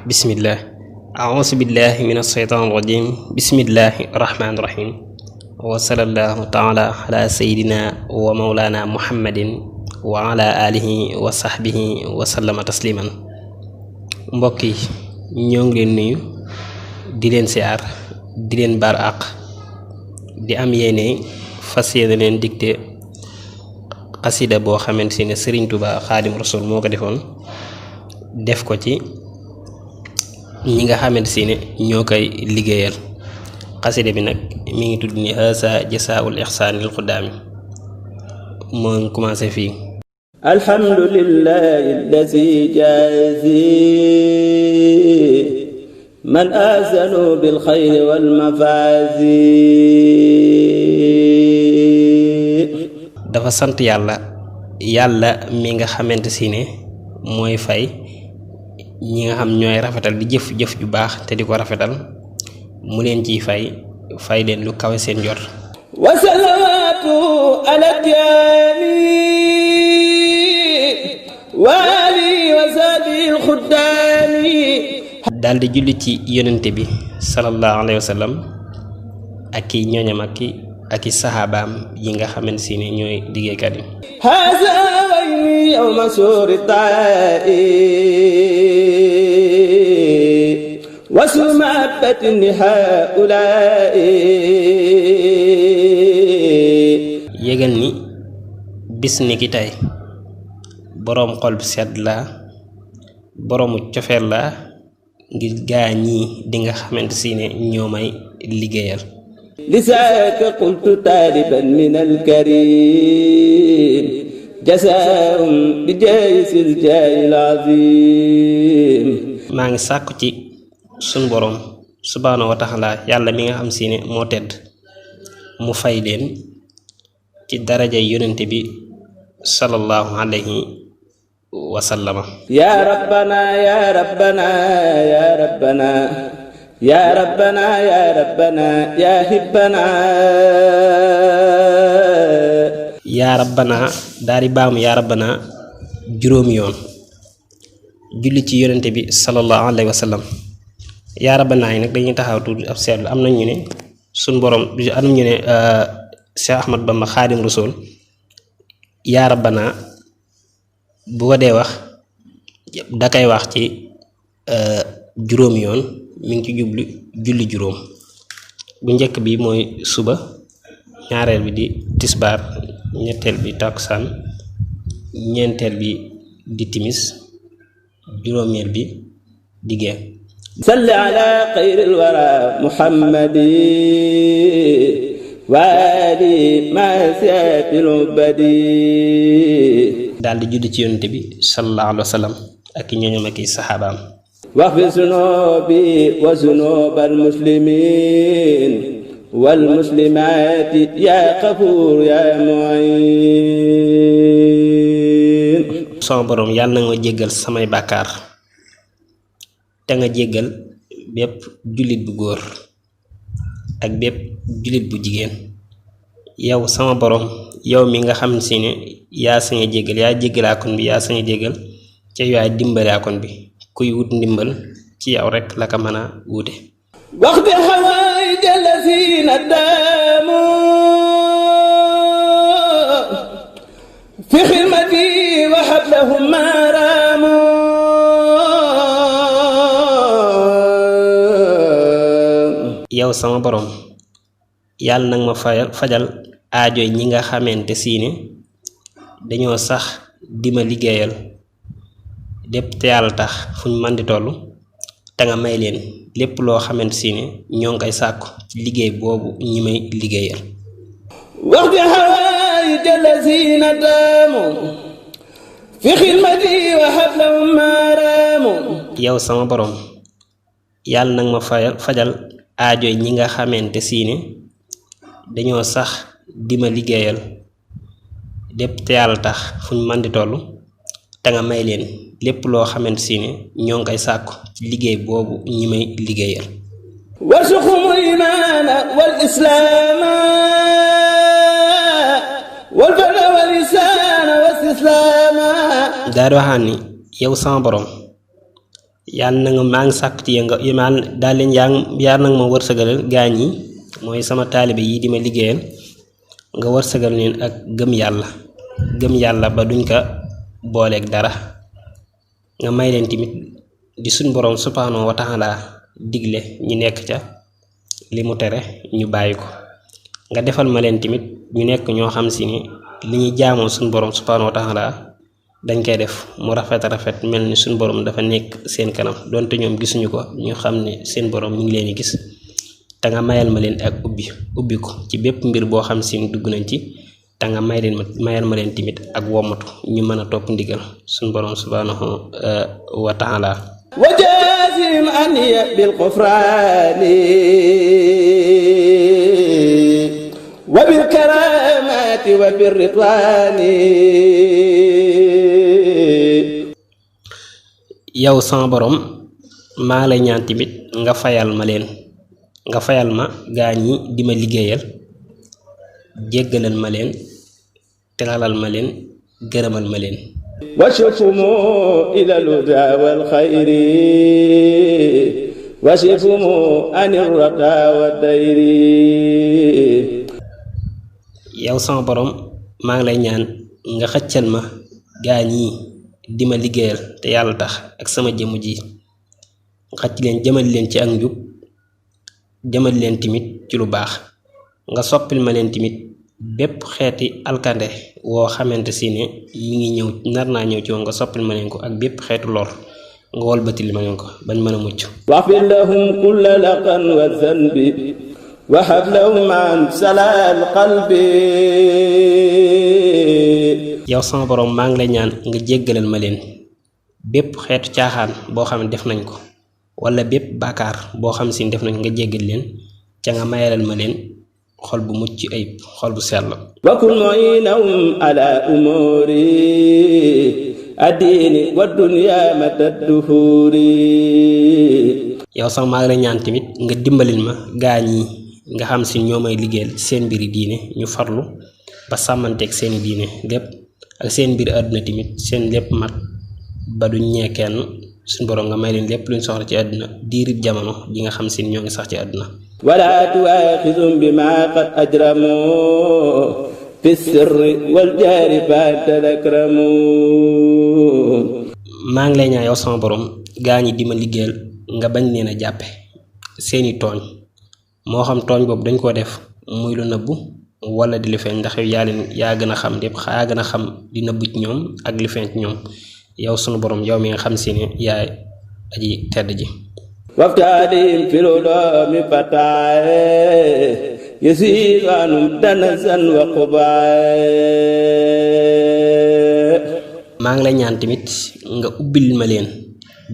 bismillah. A'udzu billahi minas shaitanir rajim. Bismillahir rahmanir rahim. Wa sallallahu ta'ala ala sayyidina wa maulana Muhammadin wa ala alihi wa sahbihi wa sallama tasliman. Mbokk yi ñoo ngi leen nuyu di leen siyaar di leen baar àq di am yéene fas yéene leen dicté xasida boo xamante ne Serigne Touba Xaadim Rasul moo ko defoon def ko ci ñi nga xamante ne ñoo koy liggéeyal. xasida bi nag mi ngi tudd ni haasa jasaa'ul ihsaanil xudaami moo ngi commencé fii. alhamdulillahi allazi jaazi man aazanu bil xayri wal mafaazi. dafa sant yàlla mi nga xamante ne mooy fay ñi nga xam ñooy rafetal di jëf ju baax te di ko rafetal mu leen ciy fay leen lu kawe seen jot. wa salaatu ala tiyaami wa ali wa sahbil xuddaami. daal di julli ci yonente bi sallallahu alayhi wa sallam ak i ñooñam ak i saxaabaam yi nga xamante ne ñooy liggéeykat yi. haza wayni yawma suuri taa'i wasumabatin haulaa'i. yégal ni bis ni ki tey boroom xol bu sedd la boroomu cofeel la ngir gaa ñi di nga xamante ne ñoo may liggéeyal. lisaaka qultu taaliban min alkarim jasaahum bi jaysil jaayil azim. maa ngi sàkku ci sun boroom subhaanahu wa taala yàlla mi nga xam ne moo tedd mu fay leen ci daraja yonente bi sallallahu alayhi wa sallama. yaa rabbana yaa rabbana yaa rabbana yaa rabbana yaa rabbana yaa hibbana. yaa rabbana daal di baamu yaa rabbana juróomi yoon julli ci yonente bi sallallahu alayhi wa sallam. yaa rabbana yi nag dañuy taxaw tuuti ab seetlu am na ñu ne suñ borom am ñu ne Cheikh Ahmad Bamba Xaadim Rasul yaa rabbana bu ko dee wax da koy wax ci juróomi yoon mi ngi ci jublu julli juróom. bu njëkk bi mooy suba, ñaareel bi di tisbaar, ñetteel bi takkusaan, ñeenteel bi di timis, juróomeel bi di gee. salli ala xayril wara muhammadi wa ali ma saatil ubadi. daal di julli ci yonente bi sallallahu alayhi wa sallam ak i ñooñam ak i saxaabaam. waxfir zunubi wa zunubal muslimin wal muslimaati yaa xafuur yaa muin. sama boroom yàlla na nga jéggal samay bàkkaar te nga jéggal bépp jullit bu góor ak bépp jullit bu jigéen. yow sama boroom yow mi nga xam ne yaa sañ a jéggal yaa jéggalaakoon bi yaa sañ a jéggal ca yaay dimbalaakoon bi kuy wut ndimbal ci yow rekk la ko mën a wute. waxti xawaay jallasiina daamu fi xidmati wa hablahum maaraamu. yow sama boroom yàlla nag ma fajal aajoy ñi nga xamante ne dañoo sax di ma liggéeyal lépp te yàlla tax fuñ mën di toll te nga may leen lépp loo xamante ne ñoo ngi koy sàkku ci liggéey boobu ñi may liggéeyal. waxti xawaay jallasiina daamu fi xidmati wa hablahum maaraamu. yow sama boroom yàlla nag ma fajal aajoy ñi nga xamante ne dañoo sax di ma liggéeyal lépp te yàlla tax fuñ mën di toll te nga may leen lépp loo xamante ne ñoo ngi koy sàkku ci liggéey boobu ñi may liggéeyal. warzuqhumul iimaana wal islaama wal birra wal ihsaana was islaama. daal di waxaan ni yow sama boroom yàlla na nga maa ngi sàkk ci nga imaan daal leen yaa nag ma wërsëgalal gaañ yi mooy sama taalibe yi di ma liggéeyal nga wërsëgal leen ak gëm yàlla ba duñ ko booleeg dara nga may leen tamit di suñ boroom subhaanahu wa taala digle ñu nekk ca li mu tere ñu bàyyi ko nga defal ma leen tamit ñu nekk ñoo xam si ni li ñuy jaamoo suñ boroom subhaanahu wa taala dañ koy def mu rafet mel ni suñ boroom dafa nekk seen kanam donte ñoom gisuñu ko ñu xam ne seen boroom mi ngi leen di gis te nga mayal ma leen ak ubbi ko ci bépp mbir boo xam si ni dugg nañ ci te nga mayal ma leen tamit ak womatu ñu mën a topp ndigal suñ boroom subhaanahu wa taala وجازم أني بالغفران وبالكرامات وبالرضوان yow sama borom maa lay ñaan tamit nga fayal ma gaañ yi di ma liggéeyal jéggalal ma leen teralal ma leen gërëmal ma leen وشفهم إلى الهدى والخير وشفهم عن الردى والدير yow sama borom maa ngi lay ñaan nga xëccal ma gaañ yi di ma liggéeyal te yàlla tax ak sama jëmm ji xëcc leen jëmal leen ci ak njub jëmal leen timit ci lu baax nga soppil ma leen timit bépp xeeti alkande woo xamante si ne mi ngi ñëw nar naa ñëw ci woon nga soppil ma leen ko ak bépp xeetu lor nga wolbatil ma leen ko bañ mën a mucc واغفر لهم كل لقا والذنب وهب لهم عن سلام القلب yow sama borom maa ngi lay ñaan nga jéggalal ma leen bépp xeetu caaxaan boo xam ne def nañ ko wala bépp bàkkaar boo xam si def nañ nga jéggal leen ca nga mayalal ma leen xol bu mucc ayib xol bu sell وكن معينهم على أمور الدين والدنيا مدى الدهور yow sama maa ngi lay ñaan tamit nga dimbalil ma gaañ yi nga xam si ñoo may liggéeyal seen mbiri diine ñu farlu ba sàmmanteeg seeni diine lépp ak seen mbiri àdduna tamit seen lépp mat ba duñ ñee kenn suñ borom nga may leen lépp luñ soxla ci àdduna diirib jamono ji nga xam si ñoo ngi sax ci àdduna ولا تؤاخذهم بما قد أجرموا في السر والجهر فأنت الأكرم maa ngi lay ñaan yow sama borom gaañ yi di ma liggéeyal nga bañ leen a jàppe seeni tooñ moo xam tooñ boobu dañ koo def muy lu nëbbu wala di li feeñ ndax yow yaa gën a xam lépp yaa gën a xam di nëbbu ci ñoom ak li feeñ ci ñoom yow sunu borom yow mi nga xam si ne yaay aji tedd ji وافتادهم في العلوم فتاة يسير عنهم دنسا وقباء maa ngi lay ñaan tamit nga ubbil ma leen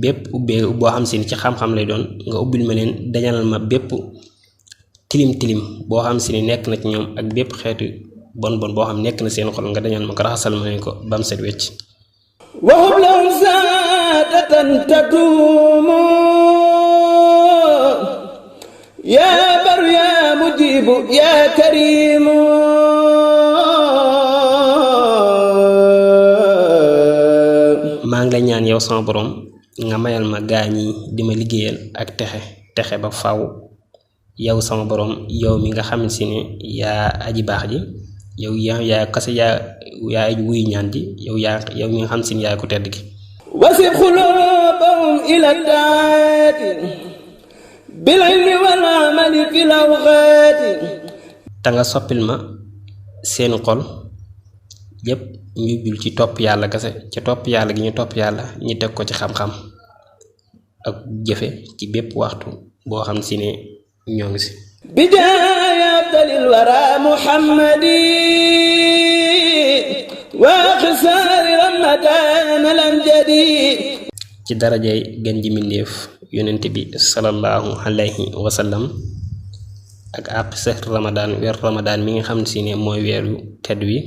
bépp ubbee boo xam si ni ci xam-xam lay doon nga ubbil ma leen dañalal ma bépp tilim boo xam si ni nekk na ci ñoom ak bépp xeetu bon boo xam nekk na seen xol nga dañal ma ko raxasal ma leen ko bam set wecc وهم لهم سادة تدوم يا بر يا مجيب يا كريم maa ngi lay ñaan yow sama borom nga mayal ma gaañ yi di ma liggéeyal ak texe ba faw yow sama borom yow mi nga xam si ne yaa aji baax ji yow yaa kase yaa aji wuy ñaan ji yow mi nga xam si ne yaa ko tedd gi وسب قلوبهم إلى الطاعات بالعلم والعمل في الأوقات te nga soppil ma seen xol yépp ñu jul ci topp yàlla kase ci topp yàlla gi ñu topp yàlla ñu teg ko ci xam-xam ak jëfe ci bépp waxtu boo xam si ne ñoo ngi si بجاه أفضل الورى محمد وخسار رمضان الأمجد ci darajay gën ji mindeef yonent bi sallallahu alayhi wa sallam ak àq sax ramadan weer ramadan mi nga xam si ne mooy weeru tedd wi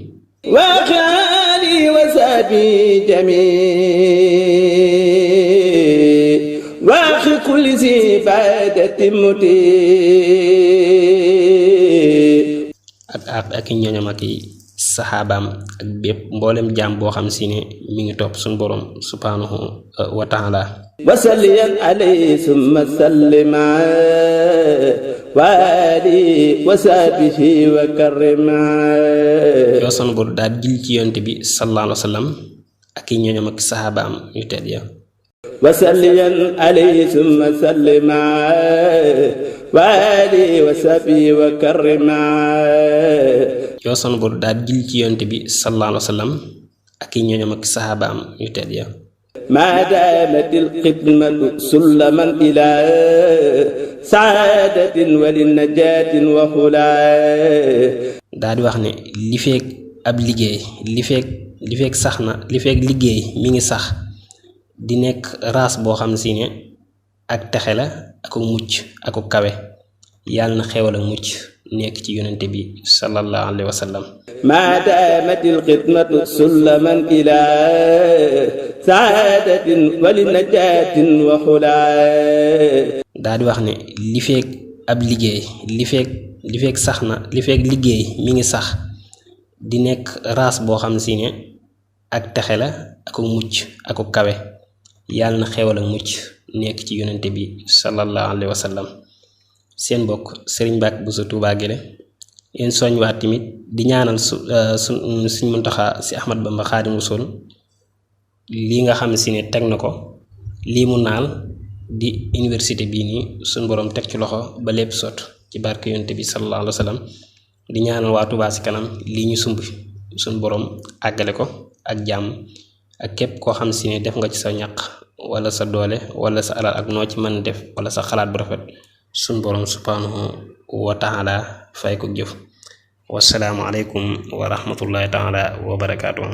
وخالي وسابي جميع واخي كل ذي فائدة متي ak ñoñam ak saxaabaam ak bépp mboolem jaam boo xam si ne mi ngi topp suñu borom subhanahu wa taala wasalliyan alayhi summa sallima waali wasaabihi wa karrima yoo sunu bor daal jil ci yonte bi sallallahu alayhi wa sallam ak i ñooñam ak saxaabaam yu tedd ya wasalliyan alayhi summa sallima waali wasaabihi wa karrima yoo sunu bor daal jil ci yonte bi sallallahu alayhi wa sallam ak i ñooñam ak saxaabaam yu tedd ya ما دامت الخدمة سلما إلى سعادة وللنجاة وخلا daal di wax ne li feek ab liggéey li feek sax na li feek liggéey mi ngi sax di nekk raas boo xam si ne ak texe la ak mucc ak kawe yàlla na xewal ak mucc nekk ci yonente bi sallallahu alayhi wa sallam ما دامت الخدمة سلما إلى سعادة وللنجاة وخلا daal di wax ne li feek ab liggéey li feek sax na li feek liggéey mi ngi sax di nekk raas boo xam si ne ak texe la ak mucc ak kawe yàlla na xewal ak mucc nekk ci yonente bi sallallahu alayhi wa sallam seen mbokk Serigne Mbacke Bousso Touba Guélé yéen soñwaat tamit di ñaanal suñ Muntaxa si Ahmad Bamba Xaadimu Rasuul lii nga xam si ne teg na ko lii mu naal di université bii nii suñ borom teg ci loxo ba lépp sot ci barke yonte bi sallallahu alayhi wa sallam di ñaanal waa Touba ci kanam lii ñu sumb suñ borom àggale ko ak jàmm ak képp koo xam si ne def nga ci sa ñaq wala sa doole wala sa alal ak noo ci mën def wala sa xalaat bu rafet suñ borom subhanahu wa taala fay ko jëf wassalaamu aleykum wa rahmatullahi taala wa barakaatuh